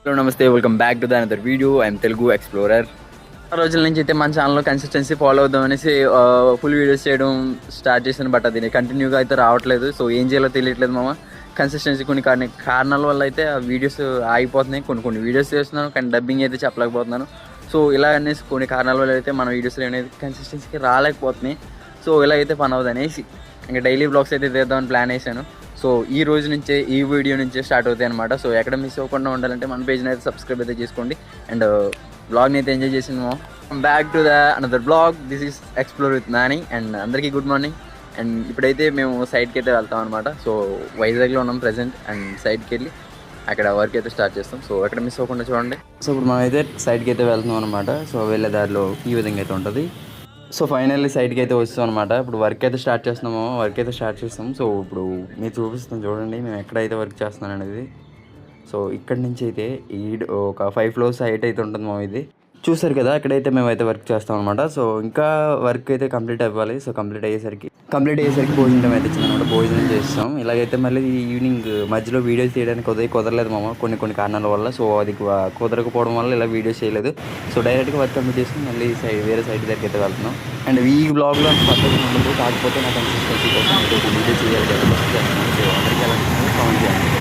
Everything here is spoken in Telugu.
హలో నమస్తే, welcome back to the another video. I'm Telugu explorer. ఆ రోజుల నుంచి అయితే మన ఛానల్లో కన్సిస్టెన్సీ ఫాలో అవుదాం అనేసి ఫుల్ వీడియోస్ చేయడం స్టార్ట్ చేశాను. బట్ అది కంటిన్యూగా అయితే రావట్లేదు. సో ఏం చేయాలో తెలియట్లేదు మామ. కన్సిస్టెన్సీ కొన్ని కారణాల వల్ల అయితే ఆ వీడియోస్ ఆగిపోతున్నాయి. కొన్ని వీడియోస్ చేస్తున్నాను కానీ డబ్బింగ్ అయితే చెప్పలేకపోతున్నాను. సో ఇలా అనేసి కొన్ని కారణాల వల్ల అయితే మన వీడియోస్లో అనేది కన్సిస్టెన్సీకి రాలేకపోతున్నాయి. సో ఇలా అయితే పని అవుతుంది అనేసి ఇంకా డైలీ బ్లాగ్స్ అయితే తీద్దామని ప్లాన్ వేసాను. సో ఈ రోజు నుంచే ఈ వీడియో నుంచే స్టార్ట్ అవుతాయి అనమాట. సో ఎక్కడ మిస్ అవ్వకుండా ఉండాలంటే మన పేజ్ని అయితే సబ్స్క్రైబ్ అయితే చేసుకోండి అండ్ బ్లాగ్ని అయితే ఎంజాయ్ చేసినాము. Back to the another blog. This is explore with Nani and అందరికీ గుడ్ మార్నింగ్. అండ్ ఇప్పుడైతే మేము సైడ్కి అయితే వెళ్తాం అనమాట. సో వైజాగ్లో ఉన్నాం ప్రజెంట్ అండ్ సైడ్కి వెళ్ళి అక్కడ వర్క్ అయితే స్టార్ట్ చేస్తాం. సో ఎక్కడ మిస్ అవ్వకుండా చూడండి. సో ఇప్పుడు మనం అయితే సైడ్కి అయితే వెళ్తున్నాం అనమాట. సో వెళ్ళే దారిలో ఈ విధంగా అయితే ఉంటుంది. సో ఫైనల్లీ సైడ్కి అయితే వస్తాం అనమాట. ఇప్పుడు వర్క్ అయితే స్టార్ట్ చేస్తాం. సో ఇప్పుడు మీరు చూపిస్తాం చూడండి మేము ఎక్కడైతే వర్క్ చేస్తున్నాను అనేది. సో ఇక్కడి నుంచి అయితే ఒక 5 floors హైట్ అయితే ఉంటుంది మా ఇది చూసారు కదా. అక్కడైతే మేమైతే వర్క్ చేస్తాం అనమాట. సో ఇంకా వర్క్ అయితే కంప్లీట్ అవ్వాలి. సో కంప్లీట్ అయ్యేసరికి భోజనం అయితే ఇచ్చిందనమాట. భోజనం చేస్తాం. ఇలాగైతే మళ్ళీ ఈవినింగ్ మధ్యలో వీడియోస్ తీయడానికి కుదరలేదు మామ కొన్ని కారణాల వల్ల. సో అది కుదరకపోవడం వల్ల ఇలా వీడియోస్ చేయలేదు. సో డైరెక్ట్గా వర్క్ కంప్లీట్ చేసుకుని మళ్ళీ వేరే సైడ్ దగ్గరికి అయితే వెళ్తున్నాం. అండ్ ఈ బ్లాగ్లో పద్ధతి ఉండదు. కాకపోతే నా కన్సిస్టెన్సీ కోసం వీడియో చేయాలి కదా. సో అందరికీ ఎలా కామెంట్ చేయాలి.